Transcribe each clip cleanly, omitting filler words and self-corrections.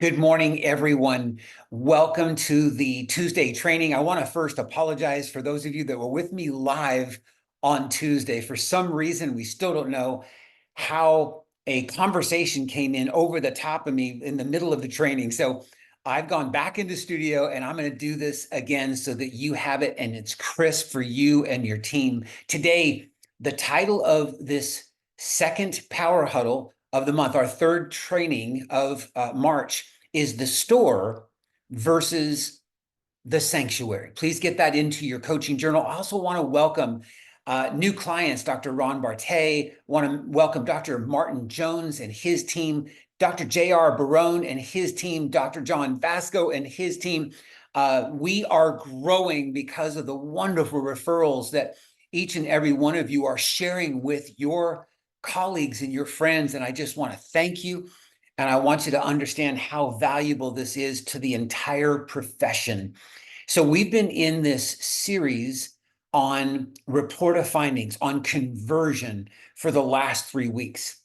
Good morning, everyone. Welcome to the Tuesday training. I want to first apologize for those of you that were with me live on Tuesday. For some reason, we still don't know how a conversation came in over the top of me in the middle of the training. So I've gone back into studio and I'm going to do this again so that you have it and it's crisp for you and your team. Today, the title of this second Power Huddle of the month, our third training of March, is the store versus the sanctuary. Please get that into your coaching journal. I also want to welcome new clients, Dr. Ron Barté, want to welcome Dr. Martin Jones and his team, Dr. J.R. Barone and his team, Dr. John Vasco and his team. We are growing because of the wonderful referrals that each and every one of you are sharing with your colleagues and your friends. And I just want to thank you. And I want you to understand how valuable this is to the entire profession. So we've been in this series on report of findings, on conversion for the last 3 weeks.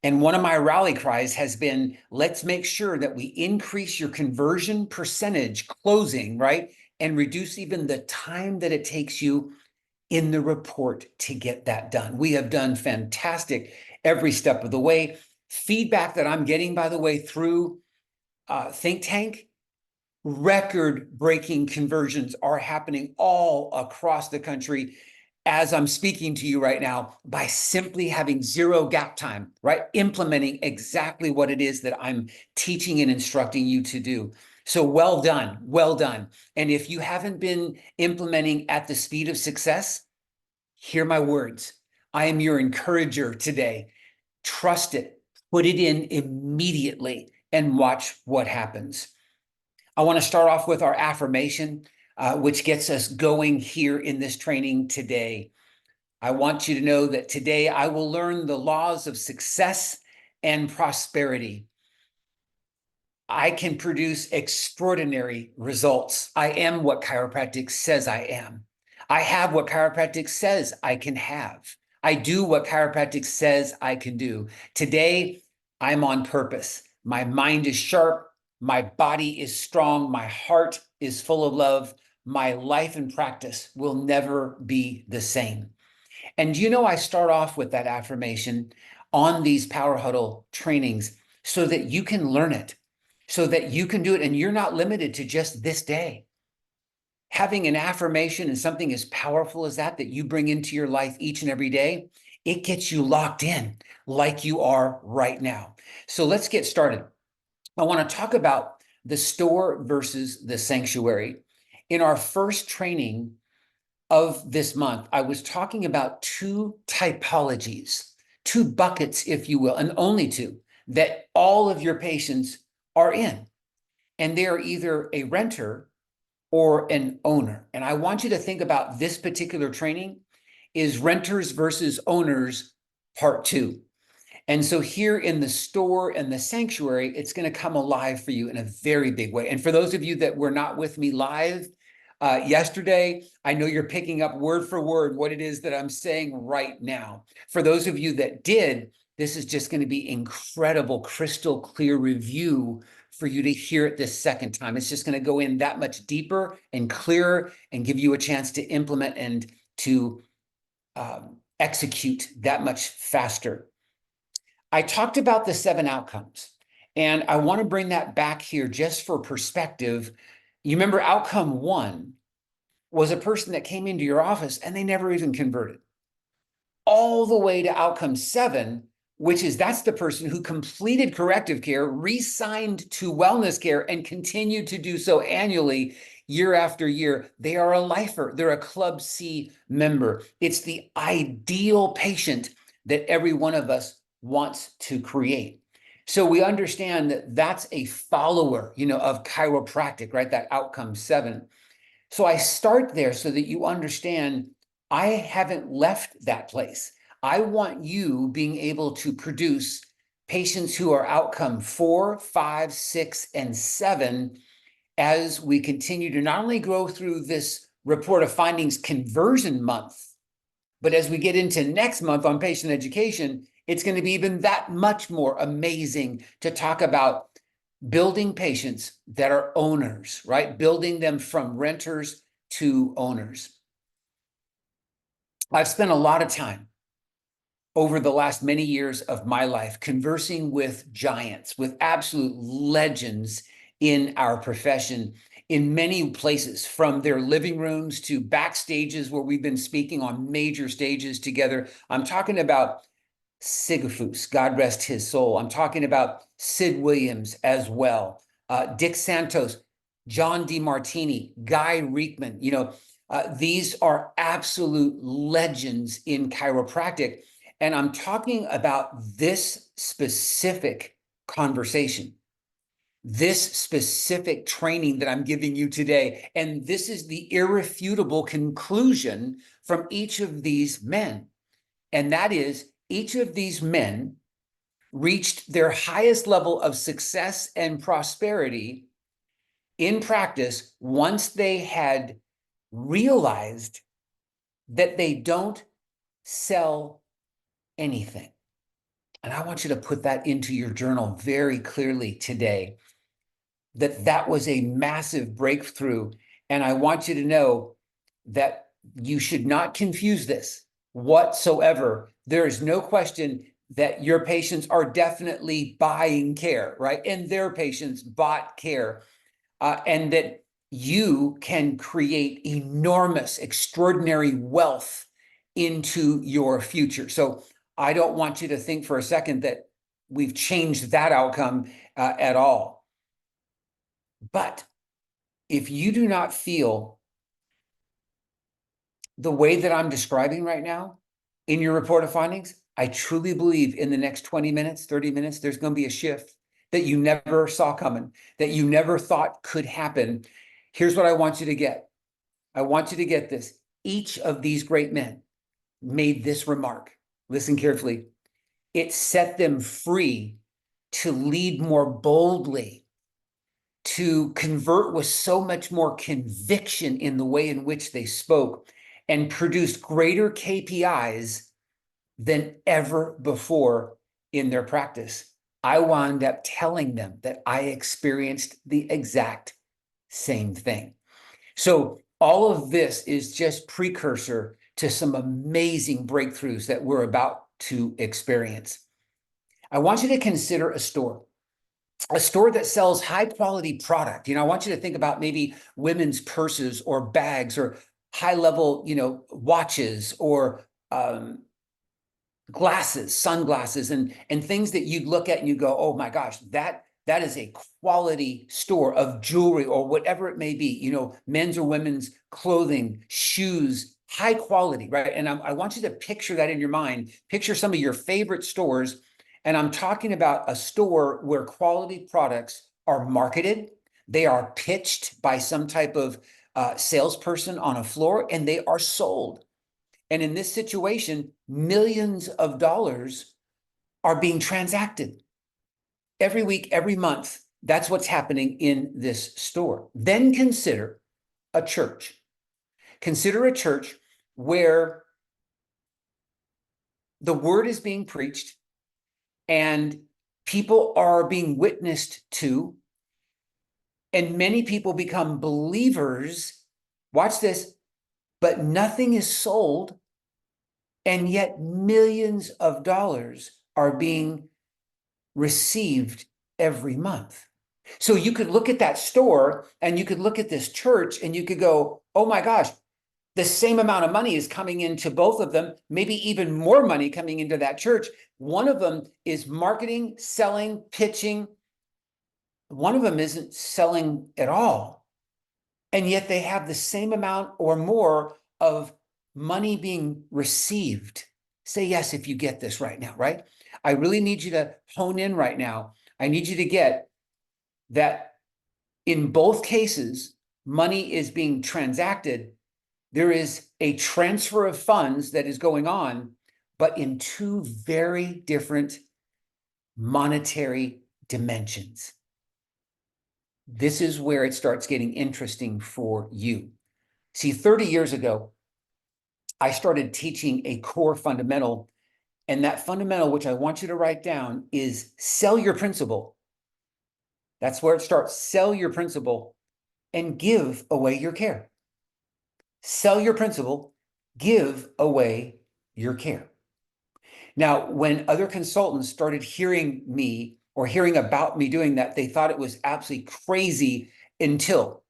And one of my rally cries has been, let's make sure that we increase your conversion percentage closing, right? And reduce even the time that it takes you in the report to get that done. We have done fantastic every step of the way. Feedback that I'm getting, by the way, through Think Tank, record-breaking conversions are happening all across the country as I'm speaking to you right now by simply having zero gap time, right? Implementing exactly what it is that I'm teaching and instructing you to do. So well done, well done. And if you haven't been implementing at the speed of success, hear my words. I am your encourager today. Trust it, put it in immediately, and watch what happens. I want to start off with our affirmation, which gets us going here in this training today. I want you to know that today I will learn the laws of success and prosperity. I can produce extraordinary results. I am what chiropractic says I am. I have what chiropractic says I can have. I do what chiropractic says I can do. Today, I'm on purpose. My mind is sharp. My body is strong. My heart is full of love. My life and practice will never be the same. And I start off with that affirmation on these Power Huddle trainings so that you can learn it, so that you can do it. And you're not limited to just this day. Having an affirmation and something as powerful as that you bring into your life each and every day, it gets you locked in like you are right now. So let's get started. I want to talk about the store versus the sanctuary. In our first training of this month, I was talking about two typologies, two buckets, if you will, and only two, that all of your patients are in. And they are either a renter or an owner. And I want you to think about this particular training is renters versus owners part 2. And so here in the store and the sanctuary, it's going to come alive for you in a very big way. And for those of you that were not with me live yesterday, I know you're picking up word for word what it is that I'm saying right now. For those of you that did, this is just going to be incredible, crystal clear review for you to hear it this second time. It's just going to go in that much deeper and clearer and give you a chance to implement and to execute that much faster. I talked about the 7 outcomes, and I want to bring that back here just for perspective. You remember outcome 1 was a person that came into your office and they never even converted. All the way to outcome 7, which is that's the person who completed corrective care, re-signed to wellness care, and continued to do so annually year after year. They are a lifer. They're a Club C member. It's the ideal patient that every one of us wants to create. So we understand that that's a follower, of chiropractic, right? That outcome 7. So I start there so that you understand I haven't left that place. I want you being able to produce patients who are outcome 4, 5, 6, and 7 as we continue to not only go through this report of findings conversion month, but as we get into next month on patient education, it's going to be even that much more amazing to talk about building patients that are owners, right? Building them from renters to owners. I've spent a lot of time over the last many years of my life conversing with giants, with absolute legends in our profession in many places, from their living rooms to backstages where we've been speaking on major stages together. I'm talking about Sigafus, God rest his soul. I'm talking about Sid Williams as well, Dick Santos, John DeMartini, Guy Reekman. These are absolute legends in chiropractic. And I'm talking about this specific conversation, this specific training that I'm giving you today. And this is the irrefutable conclusion from each of these men. And that is, each of these men reached their highest level of success and prosperity in practice once they had realized that they don't sell anything. And I want you to put that into your journal very clearly today, that was a massive breakthrough. And I want you to know that you should not confuse this whatsoever. There is no question that your patients are definitely buying care, right? And their patients bought care, and that you can create enormous, extraordinary wealth into your future. So I don't want you to think for a second that we've changed that outcome at all. But if you do not feel the way that I'm describing right now in your report of findings, I truly believe in the next 20 minutes, 30 minutes, there's going to be a shift that you never saw coming, that you never thought could happen. Here's what I want you to get. I want you to get this. Each of these great men made this remark. Listen carefully. It set them free to lead more boldly, to convert with so much more conviction in the way in which they spoke, and produced greater KPIs than ever before in their practice. I wound up telling them that I experienced the exact same thing. So all of this is just precursor to some amazing breakthroughs that we're about to experience. I want you to consider a store that sells high quality product. I want you to think about maybe women's purses or bags or high level, watches or glasses, sunglasses, and things that you'd look at and you go, oh my gosh, that is a quality store of jewelry or whatever it may be, men's or women's clothing, shoes, high quality, right? And I want you to picture that in your mind. Picture some of your favorite stores. And I'm talking about a store where quality products are marketed, they are pitched by some type of salesperson on a floor, and they are sold. And in this situation, millions of dollars are being transacted every week, every month. That's what's happening in this store. Then consider a church. Consider a church where the word is being preached and people are being witnessed to, and many people become believers. Watch this, but nothing is sold, and yet millions of dollars are being received every month. So you could look at that store and you could look at this church and you could go, oh my gosh, the same amount of money is coming into both of them, maybe even more money coming into that church. One of them is marketing, selling, pitching. One of them isn't selling at all. And yet they have the same amount or more of money being received. Say yes if you get this right now, right? I really need you to hone in right now. I need you to get that in both cases, money is being transacted. There is a transfer of funds that is going on, but in two very different monetary dimensions. This is where it starts getting interesting for you. See, 30 years ago, I started teaching a core fundamental, and that fundamental, which I want you to write down, is sell your principal, That's where it starts. Sell your principle and give away your care. Sell your principle, give away your care. Now, when other consultants started hearing me or hearing about me doing that, they thought it was absolutely crazy until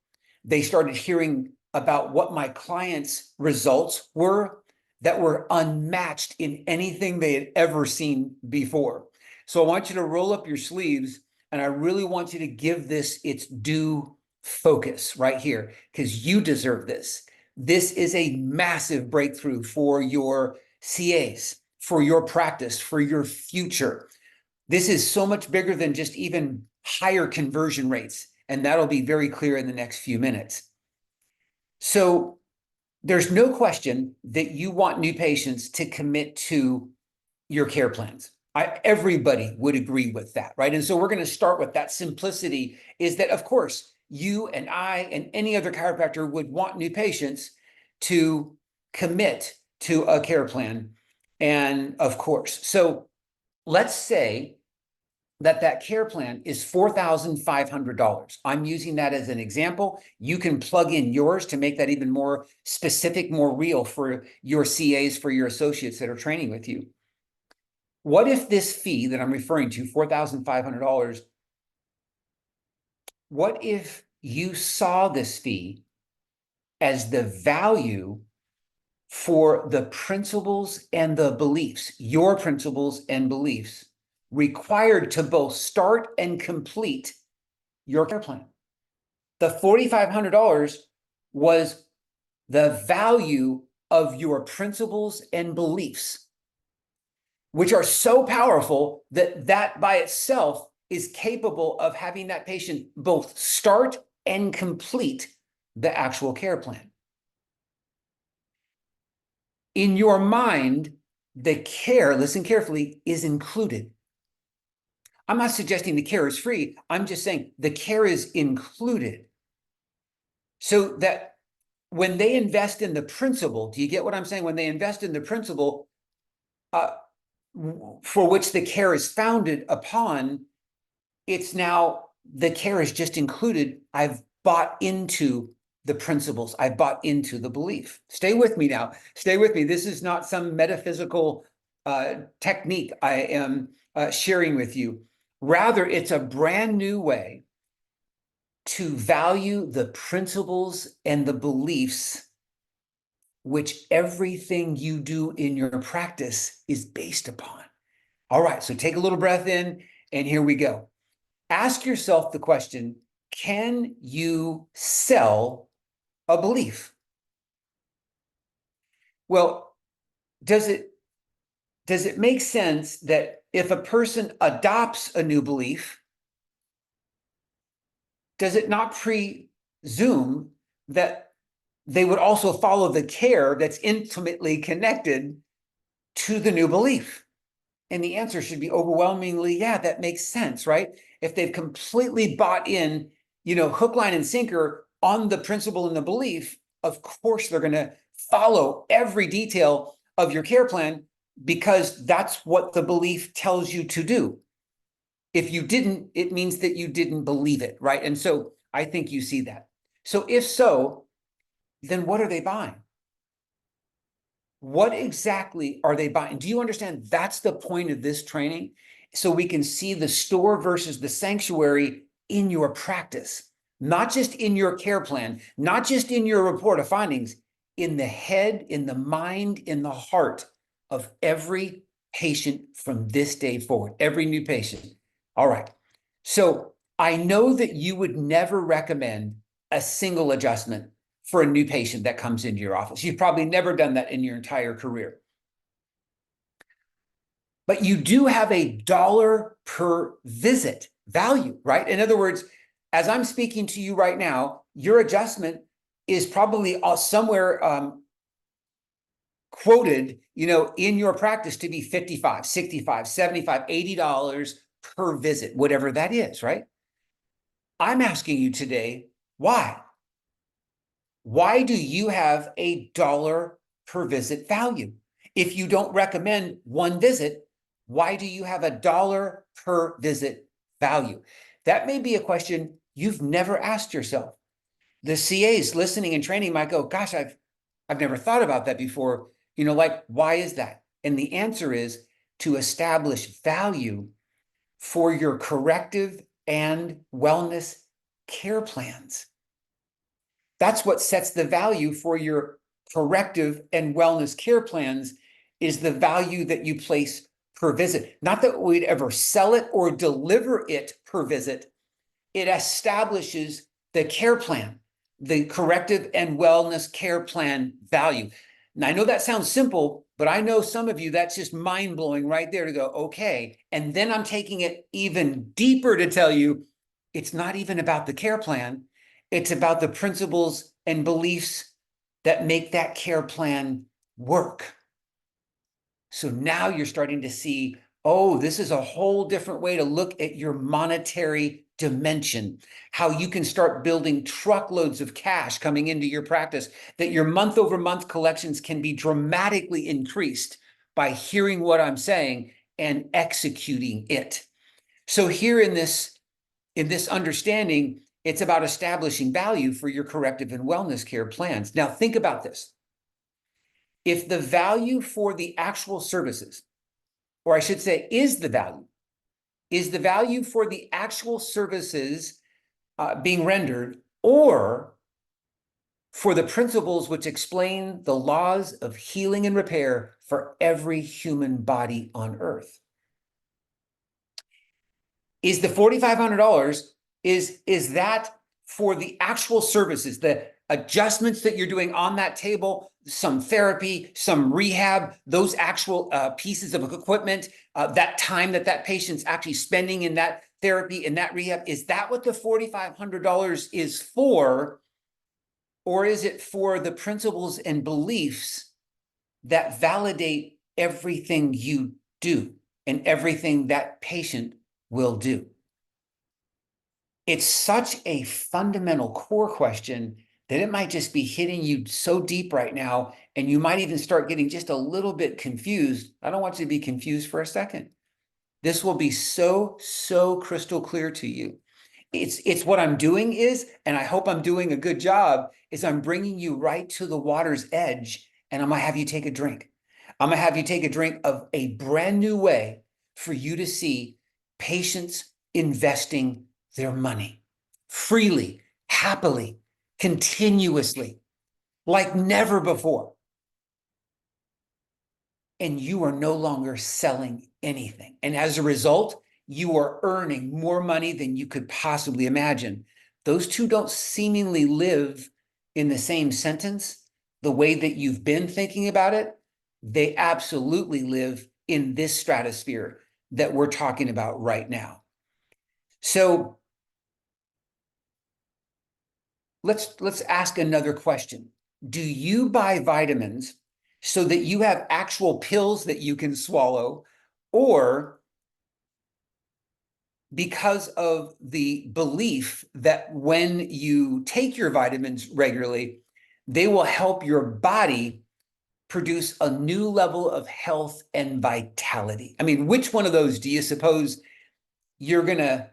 they started hearing about what my clients' results were that were unmatched in anything they had ever seen before. So I want you to roll up your sleeves, and I really want you to give this its due focus right here, because you deserve this. This is a massive breakthrough for your CAs, for your practice, for your future. This is so much bigger than just even higher conversion rates, and that'll be very clear in the next few minutes. So there's no question that you want new patients to commit to your care plans. Everybody would agree with that, right? And so we're going to start with that simplicity is that, of course, you and I and any other chiropractor would want new patients to commit to a care plan. And of course, so let's say that care plan is $4,500. I'm using that as an example. You can plug in yours to make that even more specific, more real for your CAs, for your associates that are training with you. What if this fee that I'm referring to, $4,500, what if you saw this fee as the value for the principles and the beliefs, your principles and beliefs required to both start and complete your care plan? The $4,500 was the value of your principles and beliefs, which are so powerful that by itself is capable of having that patient both start and complete the actual care plan. In your mind, the care, listen carefully, is included. I'm not suggesting the care is free. I'm just saying the care is included. So that when they invest in the principle, do you get what I'm saying? When they invest in the principle for which the care is founded upon, it's now the care is just included. I've bought into the principles. I bought into the belief. Stay with me now. Stay with me. This is not some metaphysical technique I am sharing with you. Rather, it's a brand new way to value the principles and the beliefs which everything you do in your practice is based upon. All right, so take a little breath in, and here we go. Ask yourself the question, can you sell a belief? Well, does it make sense that if a person adopts a new belief, does it not presume that they would also follow the care that's intimately connected to the new belief? And the answer should be overwhelmingly, yeah, that makes sense, right? If they've completely bought in, hook, line, and sinker on the principle and the belief, of course they're going to follow every detail of your care plan because that's what the belief tells you to do. If you didn't, it means that you didn't believe it, right? And so I think you see that. So if so, then what are they buying? What exactly are they buying? Do you understand? That's the point of this training. So we can see the store versus the sanctuary in your practice, not just in your care plan, not just in your report of findings, in the head, in the mind, in the heart of every patient from this day forward, every new patient. All right. So I know that you would never recommend a single adjustment for a new patient that comes into your office. You've probably never done that in your entire career. But you do have a dollar per visit value, right? In other words, as I'm speaking to you right now, your adjustment is probably somewhere quoted, in your practice to be $55, $65, $75, $80 per visit, whatever that is, right? I'm asking you today, why? Why do you have a dollar per visit value? If you don't recommend one visit, why do you have a dollar per visit value? That may be a question you've never asked yourself. The CAs listening and training might go, gosh, I've never thought about that before. Like, why is that? And the answer is to establish value for your corrective and wellness care plans. That's what sets the value for your corrective and wellness care plans, is the value that you place per visit. Not that we'd ever sell it or deliver it per visit. It establishes the care plan, the corrective and wellness care plan value. Now, I know that sounds simple, but I know some of you, that's just mind-blowing right there to go, okay. And then I'm taking it even deeper to tell you, it's not even about the care plan. It's about the principles and beliefs that make that care plan work. So now you're starting to see, oh, this is a whole different way to look at your monetary dimension, how you can start building truckloads of cash coming into your practice, that your month-over-month collections can be dramatically increased by hearing what I'm saying and executing it. So here in this understanding, it's about establishing value for your corrective and wellness care plans. Now, think about this. If the value for the actual services, or I should say, is the value for the actual services being rendered, or for the principles which explain the laws of healing and repair for every human body on earth? Is the $4,500, is that for the actual services, the adjustments that you're doing on that table, some therapy, some rehab, those actual pieces of equipment, that time that patient's actually spending in that therapy, in that rehab, is that what the $4,500 is for? Or is it for the principles and beliefs that validate everything you do and everything that patient will do? It's such a fundamental core question that it might just be hitting you so deep right now, and you might even start getting just a little bit confused. I don't want you to be confused for a second. This will be so crystal clear to you. It's what I'm doing is, and I hope I'm doing a good job, is I'm bringing you right to the water's edge, and I'm gonna have you take a drink. I'm gonna have you take a drink of a brand new way for you to see patients investing their money freely, happily, continuously, like never before. And you are no longer selling anything. And as a result, you are earning more money than you could possibly imagine. Those two don't seemingly live in the same sentence, the way that you've been thinking about it. They absolutely live in this stratosphere that we're talking about right now. So let's ask another question. Do you buy vitamins so that you have actual pills that you can swallow, or because of the belief that when you take your vitamins regularly, they will help your body produce a new level of health and vitality? I mean, which one of those do you suppose you're going to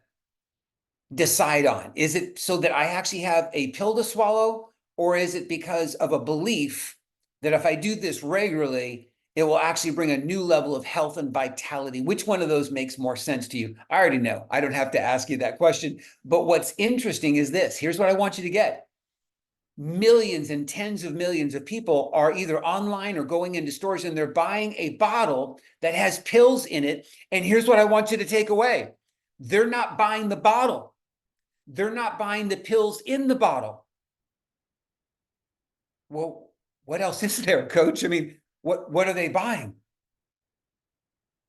decide on? Is it so that I actually have a pill to swallow, or is it because of a belief that if I do this regularly, it will actually bring a new level of health and vitality? Which one of those makes more sense to you? I already know. I don't have to ask you that question. But what's interesting is this. Here's what I want you to get. Millions and tens of millions of people are either online or going into stores, and they're buying a bottle that has pills in it. And here's what I want you to take away. They're not buying the bottle. They're not buying the pills in the bottle. Well, what else is there, Coach? I mean, what are they buying?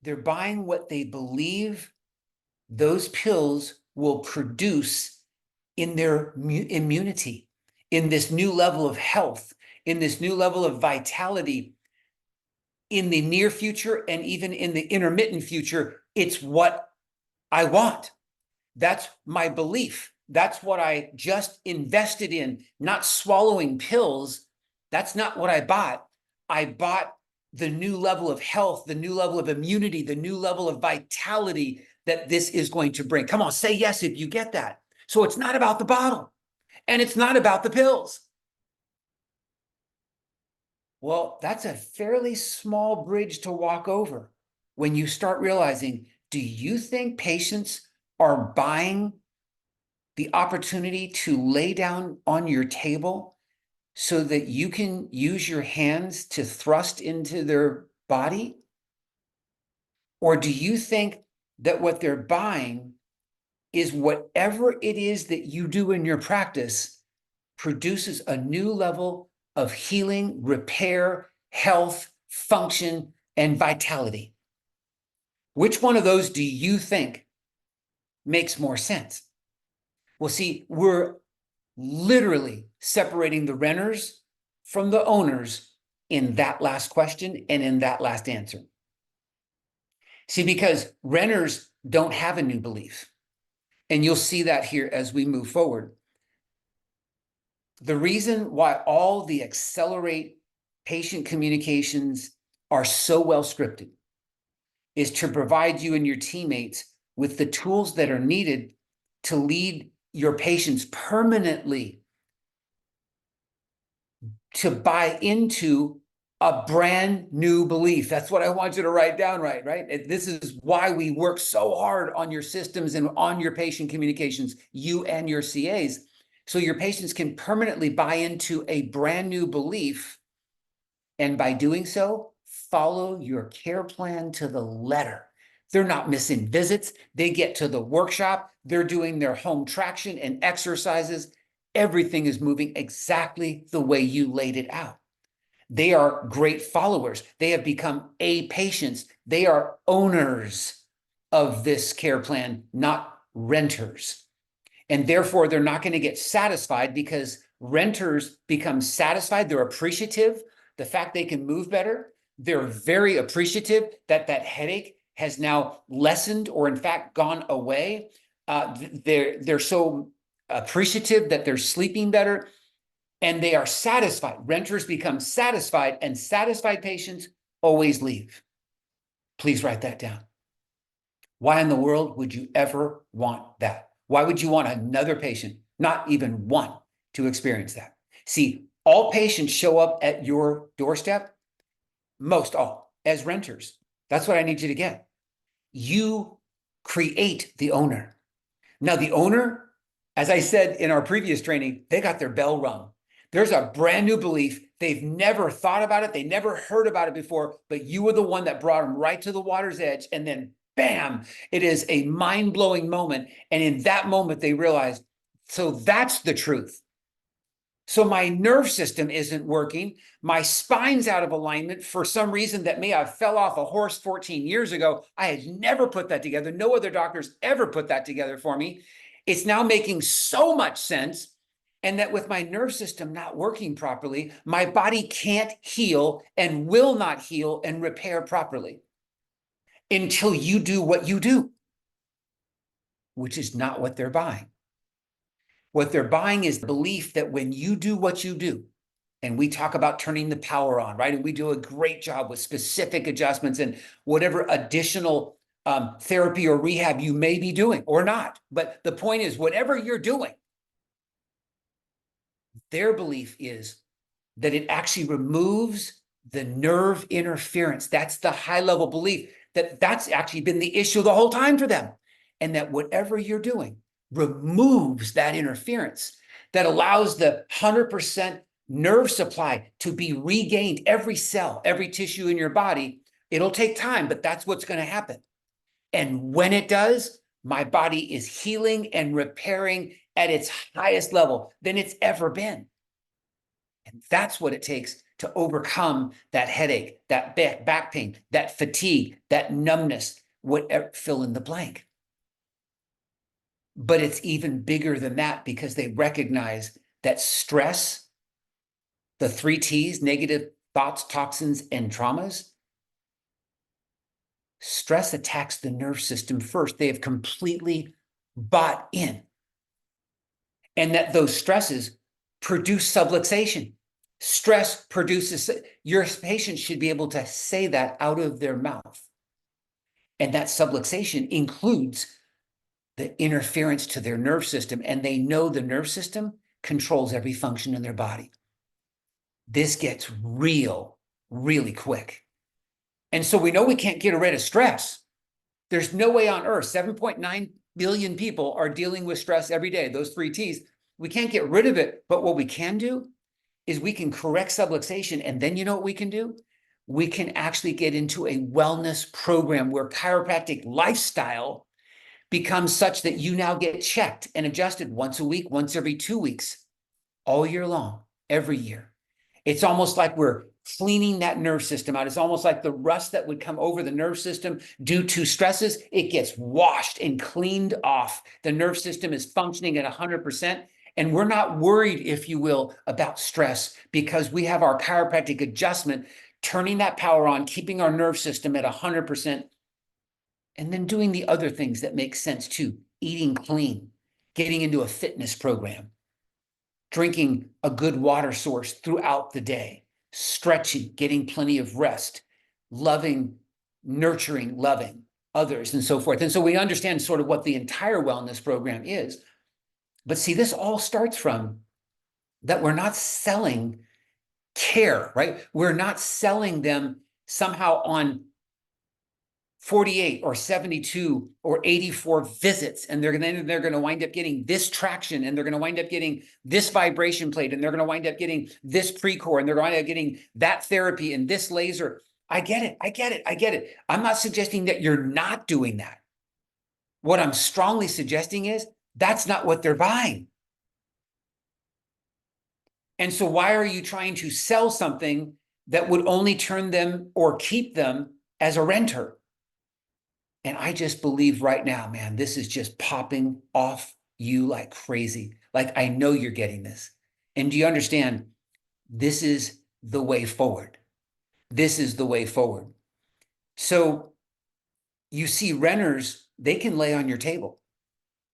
They're buying what they believe those pills will produce in their immunity, in this new level of health, in this new level of vitality, in the near future and even in the intermittent future. It's what I want. That's my belief. That's what I just invested in, not swallowing pills. That's not what I bought. I bought the new level of health, the new level of immunity, the new level of vitality that this is going to bring. Come on, say yes if you get that. So it's not about the bottle, and it's not about the pills. Well, that's a fairly small bridge to walk over when you start realizing, do you think patients are buying the opportunity to lay down on your table so that you can use your hands to thrust into their body? Or do you think that what they're buying is whatever it is that you do in your practice produces a new level of healing, repair, health, function, and vitality? Which one of those do you think makes more sense? Well, see, we're literally separating the renters from the owners in that last question and in that last answer. See, because renters don't have a new belief. And you'll see that here as we move forward. The reason why all the Accelerate patient communications are so well scripted is to provide you and your teammates with the tools that are needed to lead your patients permanently to buy into a brand new belief. That's what I want you to write down, right? This is why we work so hard on your systems and on your patient communications, you and your CAs, so your patients can permanently buy into a brand new belief. And by doing so, follow your care plan to the letter. They're not missing visits. They get to the workshop. They're doing their home traction and exercises. Everything is moving exactly the way you laid it out. They are great followers. They have become A patients. They are owners of this care plan, not renters. And therefore, they're not going to get satisfied because renters become satisfied. They're appreciative. The fact they can move better. They're very appreciative that that headache has now lessened or in fact gone away. They're so appreciative that they're sleeping better. And they are satisfied. Renters become satisfied, and satisfied patients always leave. Please write that down. Why in the world would you ever want that? Why would you want another patient, not even one, to experience that? See, all patients show up at your doorstep, most all, as renters. That's what I need you to get. You create the owner. Now, the owner, as I said in our previous training, they got their bell rung. There's a brand new belief. They've never thought about it. They never heard about it before, but you were the one that brought them right to the water's edge. And then bam, it is a mind-blowing moment. And in that moment, they realized, so that's the truth. So my nerve system isn't working. My spine's out of alignment for some reason that may have fell off a horse 14 years ago. I had never put that together. No other doctors ever put that together for me. It's now making so much sense. And that with my nerve system not working properly, my body can't heal and will not heal and repair properly until you do what you do, which is not what they're buying. What they're buying is the belief that when you do what you do, and we talk about turning the power on, right? And we do a great job with specific adjustments and whatever additional therapy or rehab you may be doing or not. But the point is, whatever you're doing, their belief is that it actually removes the nerve interference. That's the high level belief that that's actually been the issue the whole time for them. And that whatever you're doing removes that interference that allows the 100% nerve supply to be regained, every cell, every tissue in your body. It'll take time, but that's what's going to happen. And when it does, my body is healing and repairing at its highest level than it's ever been. And that's what it takes to overcome that headache, that back pain, that fatigue, that numbness, whatever, fill in the blank. But it's even bigger than that because they recognize that stress, the 3 T's, negative thoughts, toxins, and traumas, stress attacks the nerve system first. They have completely bought in. And that those stresses produce subluxation. Stress produces, your patient should be able to say that out of their mouth. And that subluxation includes the interference to their nerve system, and they know the nerve system controls every function in their body. This gets real, really quick. And so we know we can't get rid of stress. There's no way on earth. 7.9 billion people are dealing with stress every day, those three T's. We can't get rid of it. But what we can do is we can correct subluxation. And then you know what we can do? We can actually get into a wellness program where chiropractic lifestyle becomes such that you now get checked and adjusted once a week, once every 2 weeks, all year long, every year. It's almost like we're cleaning that nerve system out. It's almost like the rust that would come over the nerve system due to stresses, it gets washed and cleaned off. The nerve system is functioning at 100%. And we're not worried, if you will, about stress because we have our chiropractic adjustment, turning that power on, keeping our nerve system at 100%, and then doing the other things that make sense too. Eating clean, getting into a fitness program, drinking a good water source throughout the day, stretching, getting plenty of rest, loving, nurturing, loving others, and so forth. And so we understand sort of what the entire wellness program is. But see, this all starts from that we're not selling care, right? We're not selling them somehow on 48 or 72 or 84 visits, and they're going to wind up getting this traction, and they're going to wind up getting this vibration plate, and they're going to wind up getting this Precor, and they're going to wind up getting that therapy and this laser. I get it. I get it. I get it. I'm not suggesting that you're not doing that. What I'm strongly suggesting is that's not what they're buying. And so why are you trying to sell something that would only turn them or keep them as a renter? And I just believe right now, man, this is just popping off you like crazy. Like, I know you're getting this. And do you understand? This is the way forward. This is the way forward. So you see renters, they can lay on your table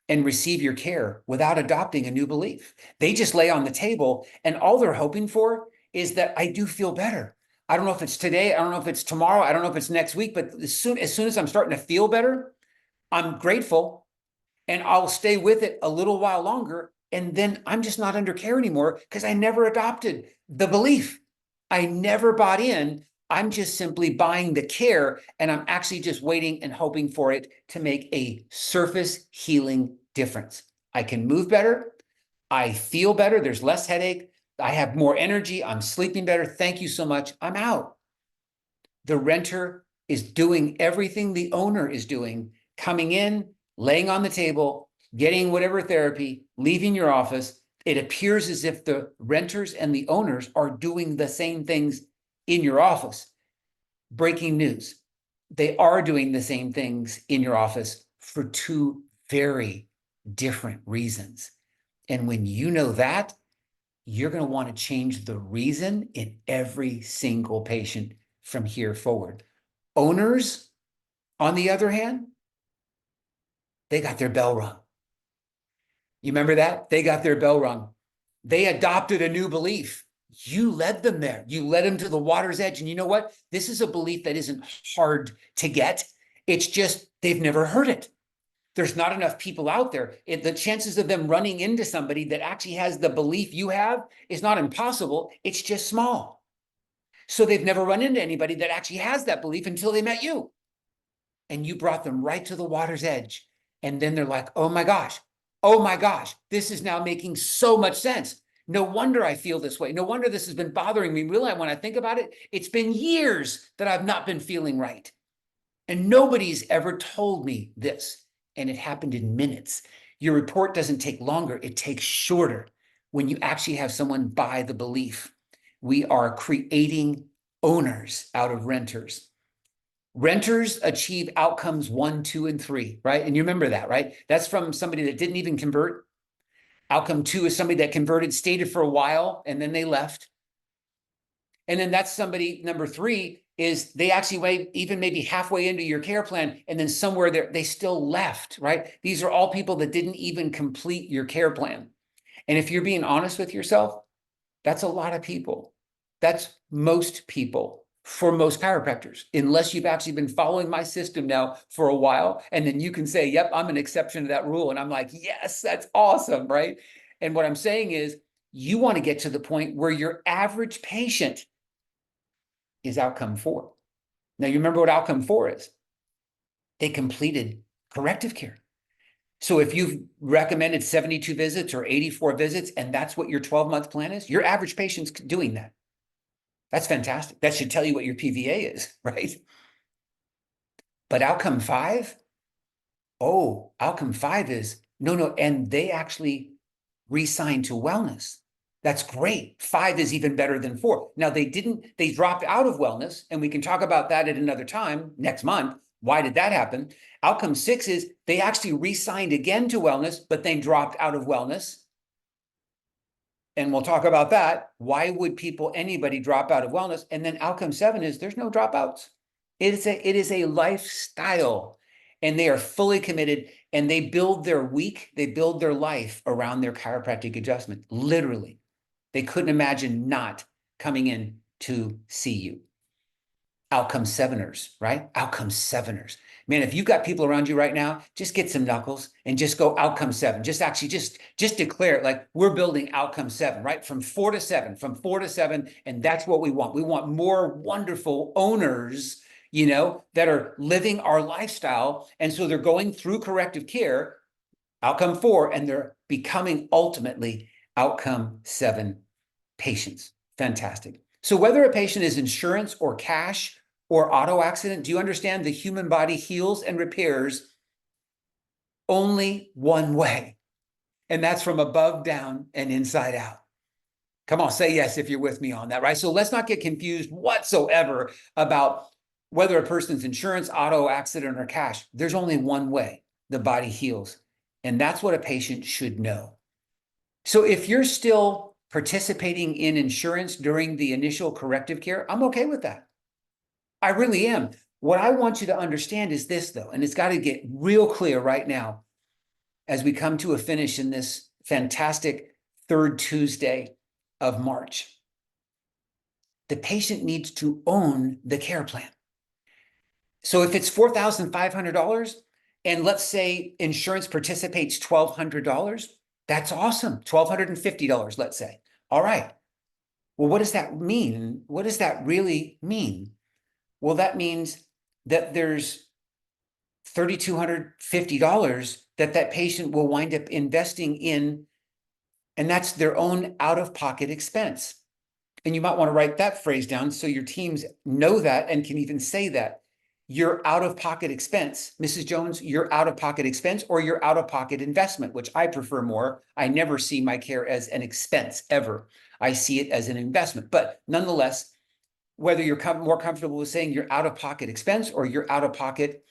and receive your care without adopting a new belief. They just lay on the table, and all they're hoping for is that I do feel better. I don't know if it's today, I don't know if it's tomorrow, I don't know if it's next week, but as soon as I'm starting to feel better, I'm grateful, and I'll stay with it a little while longer, and then I'm just not under care anymore because I never adopted the belief. I never bought in. I'm just simply buying the care, and I'm actually just waiting and hoping for it to make a surface healing difference. I can move better. I feel better. There's less headache. I have more energy. I'm sleeping better. Thank you so much. I'm out. The renter is doing everything the owner is doing, coming in, laying on the table, getting whatever therapy, leaving your office. It appears as if the renters and the owners are doing the same things in your office. Breaking news. They are doing the same things in your office for two very different reasons. And when you know that, you're going to want to change the reason in every single patient from here forward. Owners, on the other hand, they got their bell rung. You remember that? They got their bell rung. They adopted a new belief. You led them there. You led them to the water's edge. And you know what? This is a belief that isn't hard to get. It's just they've never heard it. There's not enough people out there. The chances of them running into somebody that actually has the belief you have is not impossible. It's just small. So they've never run into anybody that actually has that belief until they met you. And you brought them right to the water's edge. And then they're like, oh my gosh, this is now making so much sense. No wonder I feel this way. No wonder this has been bothering me. Really, when I think about it, it's been years that I've not been feeling right. And nobody's ever told me this. And it happened in minutes. Your report doesn't take longer. It takes shorter when you actually have someone buy the belief. We are creating owners out of renters. Renters achieve outcomes 1, 2, and 3, right? And you remember that, right? That's from somebody that didn't even convert. Outcome 2 is somebody that converted, stayed for a while, and then they left. And then that's somebody, number 3, is they actually went even maybe halfway into your care plan, and then somewhere there, they still left, right? These are all people that didn't even complete your care plan. And if you're being honest with yourself, that's a lot of people. That's most people for most chiropractors, unless you've actually been following my system now for a while. And then you can say, yep, I'm an exception to that rule. And I'm like, yes, that's awesome, right? And what I'm saying is, you want to get to the point where your average patient is outcome 4. Now, you remember what outcome 4 is? They completed corrective care. So if you've recommended 72 visits or 84 visits, and that's what your 12-month plan is, your average patient's doing that. That's fantastic. That should tell you what your PVA is, right? But outcome 5, outcome 5 is no, and they actually re-signed to wellness. That's great. 5 is even better than 4. Now they dropped out of wellness, and we can talk about that at another time next month. Why did that happen? Outcome 6 is they actually re-signed again to wellness, but then dropped out of wellness. And we'll talk about that. Why would anybody drop out of wellness? And then outcome 7 is there's no dropouts. It is a lifestyle, and they are fully committed, and they build their week, they build their life around their chiropractic adjustment. Literally, they couldn't imagine not coming in to see you. Outcome 7ers, right? Outcome 7ers. Man, if you've got people around you right now, just get some knuckles and just go outcome 7. Just declare it like we're building outcome 7, right? From 4 to 7, and that's what we want. We want more wonderful owners, that are living our lifestyle, and so they're going through corrective care, outcome 4, and they're becoming ultimately outcome 7 patients. Fantastic. So whether a patient is insurance or cash or auto accident, do you understand the human body heals and repairs only one way? And that's from above down and inside out. Come on, say yes if you're with me on that, right? So let's not get confused whatsoever about whether a person's insurance, auto accident, or cash. There's only one way the body heals. And that's what a patient should know. So if you're still participating in insurance during the initial corrective care, I'm okay with that. I really am. What I want you to understand is this, though, and it's got to get real clear right now as we come to a finish in this fantastic third Tuesday of March. The patient needs to own the care plan. So if it's $4,500, and let's say insurance participates $1,200, that's awesome. $1,250, let's say. All right. Well, what does that mean? What does that really mean? Well, that means that there's $3,250 that patient will wind up investing in, and that's their own out-of-pocket expense. And you might want to write that phrase down so your teams know that and can even say that. Your out-of-pocket expense, Mrs. Jones, your out-of-pocket expense or your out-of-pocket investment, which I prefer more. I never see my care as an expense, ever. I see it as an investment. But nonetheless, whether you're more comfortable with saying your out-of-pocket expense or your out-of-pocket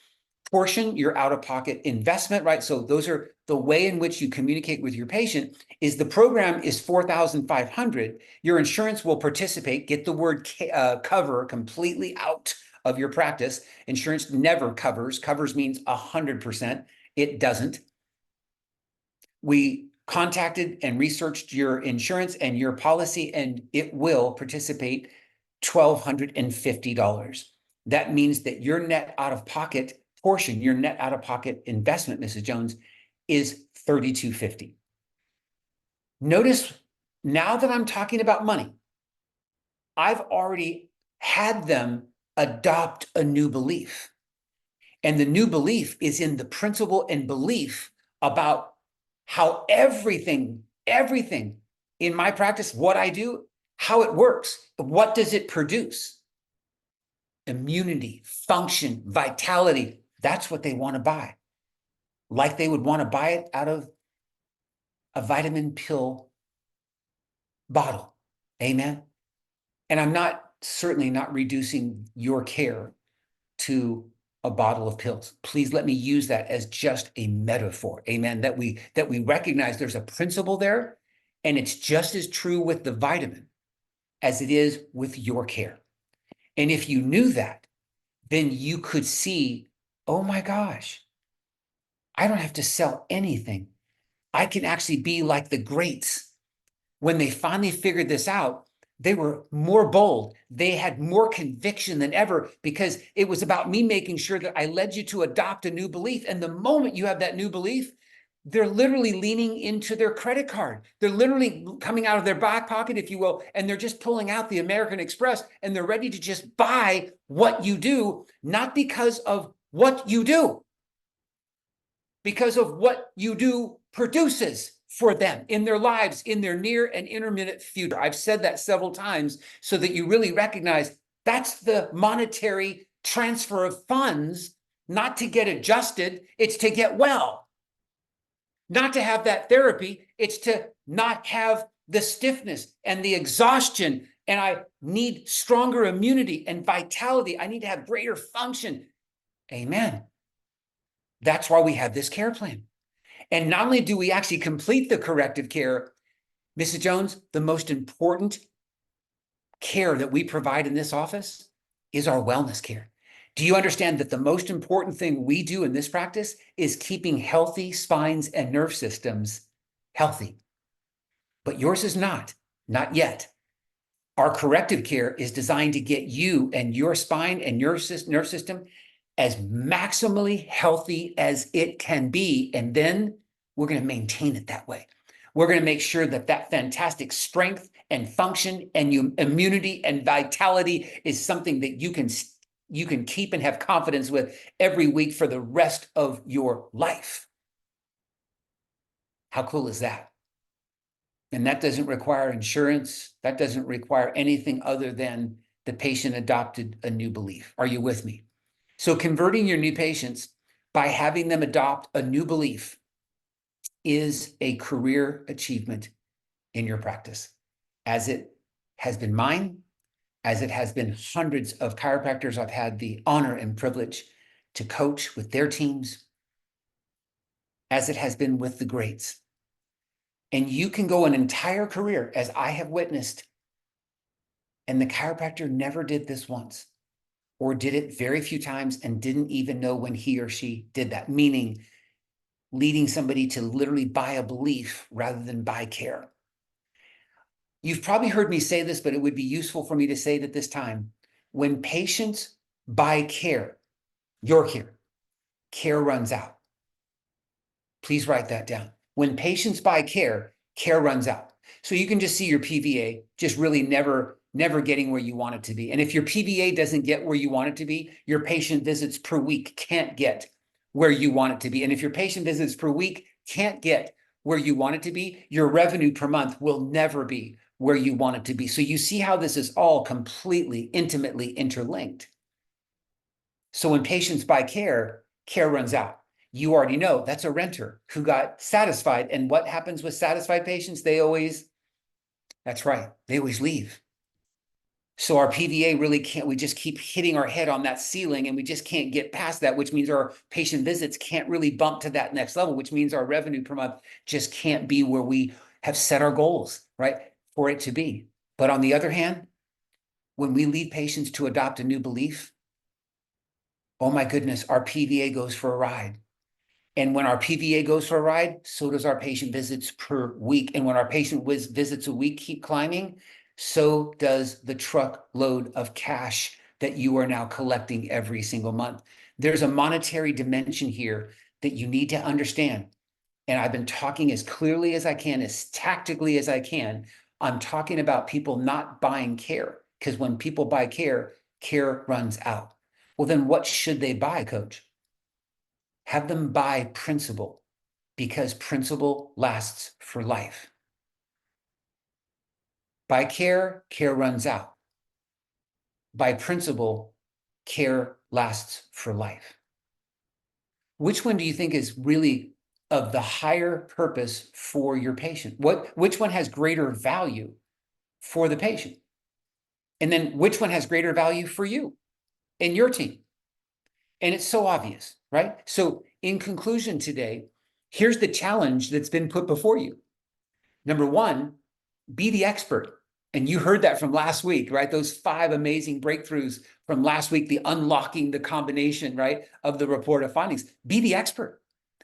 portion, your out-of-pocket investment, right? So those are the way in which you communicate with your patient. Is the program is $4,500. Your insurance will participate. Get the word cover completely out of your practice. Insurance never covers. Covers means 100%. It doesn't. We contacted and researched your insurance and your policy, and it will participate $1,250. That means that your net out-of-pocket portion, your net out-of-pocket investment, Mrs. Jones, is $3,250. Notice now that I'm talking about money, I've already had them adopt a new belief. And the new belief is in the principle and belief about how everything in my practice, what I do, how it works, what does it produce? Immunity, function, vitality. That's what they want to buy. Like they would want to buy it out of a vitamin pill bottle. Amen. And I'm certainly not reducing your care to a bottle of pills. Please let me use that as just a metaphor. Amen. That we recognize there's a principle there, and it's just as true with the vitamin as it is with your care. And if you knew that, then you could see, oh my gosh, I don't have to sell anything. I can actually be like the greats. When they finally figured this out, They were more bold. They had more conviction than ever because it was about me making sure that I led you to adopt a new belief. And the moment you have that new belief, they're literally leaning into their credit card. They're literally coming out of their back pocket, if you will, and they're just pulling out the American Express and they're ready to just buy what you do, not because of what you do, because of what you do produces for them in their lives, in their near and intermittent future. I've said that several times so that you really recognize that's the monetary transfer of funds, not to get adjusted, it's to get well. Not to have that therapy, it's to not have the stiffness and the exhaustion. And I need stronger immunity and vitality. I need to have greater function. Amen. That's why we have this care plan. And not only do we actually complete the corrective care, Mrs. Jones, the most important care that we provide in this office is our wellness care. Do you understand that the most important thing we do in this practice is keeping healthy spines and nerve systems healthy? But yours is not yet. Our corrective care is designed to get you and your spine and your nerve system as maximally healthy as it can be. And then we're going to maintain it that way. We're going to make sure that that fantastic strength and function and immunity and vitality is something that you can keep and have confidence with every week for the rest of your life. How cool is that? And that doesn't require insurance. That doesn't require anything other than the patient adopted a new belief. Are you with me? So converting your new patients by having them adopt a new belief is a career achievement in your practice, as it has been mine, as it has been hundreds of chiropractors I've had the honor and privilege to coach with their teams, as it has been with the greats. And you can go an entire career, as I have witnessed, and the chiropractor never did this once, or did it very few times and didn't even know when he or she did that, meaning leading somebody to literally buy a belief rather than buy care. You've probably heard me say this, but it would be useful for me to say it at this time. When patients buy care, your care runs out. Please write that down. When patients buy care runs out. So you can just see your PVA just really never getting where you want it to be. And if your PVA doesn't get where you want it to be, your patient visits per week can't get where you want it to be. And if your patient visits per week can't get where you want it to be, your revenue per month will never be where you want it to be. So you see how this is all completely, intimately interlinked. So when patients buy care runs out. You already know that's a renter who got satisfied. And what happens with satisfied patients? That's right, they always leave. So our PVA really can't, we just keep hitting our head on that ceiling and we just can't get past that, which means our patient visits can't really bump to that next level, which means our revenue per month just can't be where we have set our goals, right, for it to be. But on the other hand, when we lead patients to adopt a new belief, oh my goodness, our PVA goes for a ride. And when our PVA goes for a ride, so does our patient visits per week. And when our patient visits a week keep climbing, so does the truckload of cash that you are now collecting every single month. There's a monetary dimension here that you need to understand. And I've been talking as clearly as I can, as tactically as I can. I'm talking about people not buying care, because when people buy care runs out. Well, then what should they buy, coach? Have them buy principle, because principle lasts for life. By care runs out. By principle, care lasts for life. Which one do you think is really of the higher purpose for your patient? Which one has greater value for the patient? And then which one has greater value for you and your team? And it's so obvious, right? So in conclusion today, here's the challenge that's been put before you. Number one, be the expert. And you heard that from last week, right? Those 5 amazing breakthroughs from last week, the unlocking the combination, right, of the report of findings. Be the expert.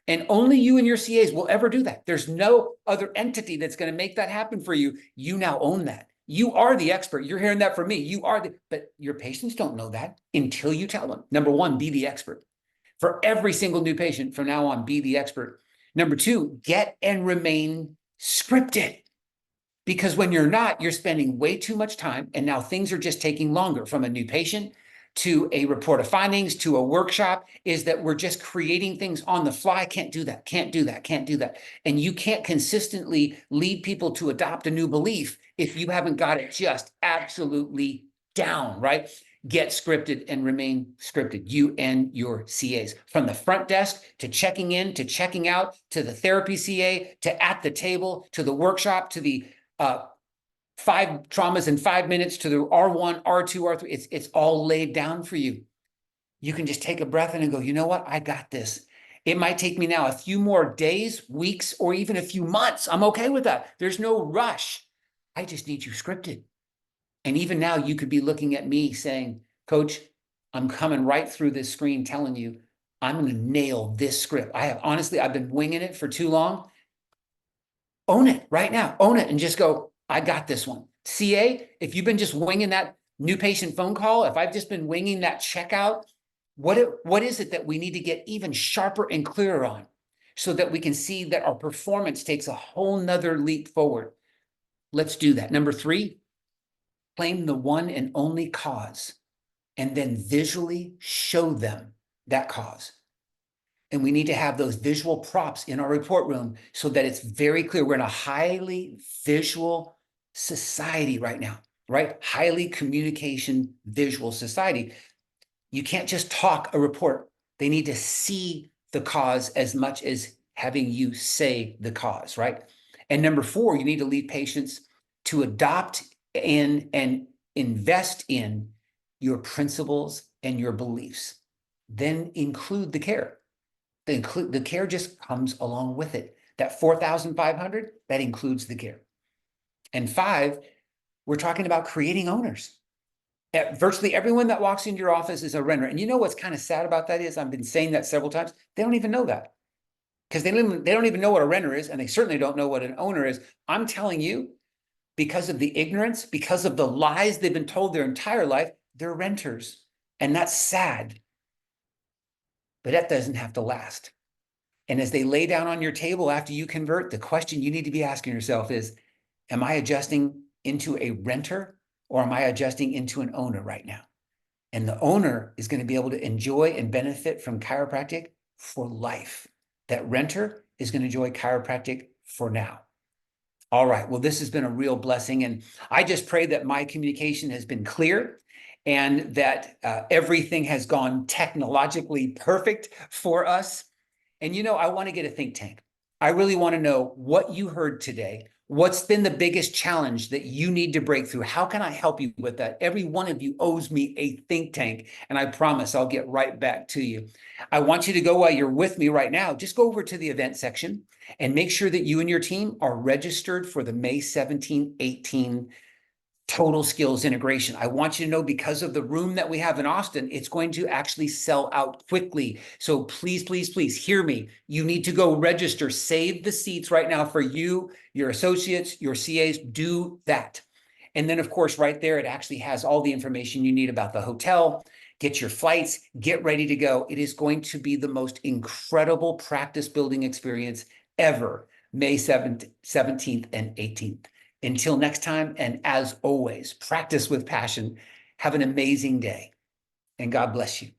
And only you and your CAs will ever do that. There's no other entity that's going to make that happen for you. You now own that. You are the expert. You're hearing that from me. You are but your patients don't know that until you tell them. Number one, be the expert. For every single new patient from now on, be the expert. Number two, get and remain scripted. Because when you're not, you're spending way too much time, and now things are just taking longer from a new patient to a report of findings to a workshop, is that we're just creating things on the fly. Can't do that, can't do that, can't do that. And you can't consistently lead people to adopt a new belief if you haven't got it just absolutely down, right? Get scripted and remain scripted, you and your CAs. From the front desk to checking in, to checking out, to the therapy CA, to at the table, to the workshop, to the 5 traumas in 5 minutes, to the R1, R2, R3. It's all laid down for you. You can just take a breath in and go, you know what? I got this. It might take me now a few more days, weeks, or even a few months. I'm okay with that. There's no rush. I just need you scripted. And even now you could be looking at me saying, Coach, I'm coming right through this screen telling you, I'm going to nail this script. I've been winging it for too long. Own it right now. Own it and just go, I got this one. CA, if you've been just winging that new patient phone call, if I've just been winging that checkout, what is it that we need to get even sharper and clearer on so that we can see that our performance takes a whole nother leap forward? Let's do that. Number 3, claim the one and only cause and then visually show them that cause. And we need to have those visual props in our report room so that it's very clear. We're in a highly visual society right now, right? Highly communication visual society. You can't just talk a report. They need to see the cause as much as having you say the cause, right? And number 4, you need to lead patients to adopt and invest in your principles and your beliefs. Then include the care. The care just comes along with it. That 4,500, that includes the care. And 5, we're talking about creating owners. Virtually everyone that walks into your office is a renter. And you know what's kind of sad about that is, I've been saying that several times, they don't even know that. Because they don't even know what a renter is, and they certainly don't know what an owner is. I'm telling you, because of the ignorance, because of the lies they've been told their entire life, they're renters. And that's sad. But that doesn't have to last. And as they lay down on your table after you convert, the question you need to be asking yourself is, am I adjusting into a renter or am I adjusting into an owner right now? And the owner is going to be able to enjoy and benefit from chiropractic for life. That renter is going to enjoy chiropractic for now. All right. Well, this has been a real blessing. And I just pray that my communication has been clear and that everything has gone technologically perfect for us. And, you know, I want to get a think tank. I really want to know what you heard today. What's been the biggest challenge that you need to break through? How can I help you with that? Every one of you owes me a think tank, and I promise I'll get right back to you. I want you to go, while you're with me right now, just go over to the event section and make sure that you and your team are registered for the May 17, 18 Total Skills Integration. I want you to know, because of the room that we have in Austin, it's going to actually sell out quickly. So please, please, please hear me. You need to go register. Save the seats right now for you, your associates, your CAs. Do that. And then, of course, right there, it actually has all the information you need about the hotel. Get your flights. Get ready to go. It is going to be the most incredible practice building experience ever, May 7th, 17th, and 18th. Until next time, and as always, practice with passion. Have an amazing day, and God bless you.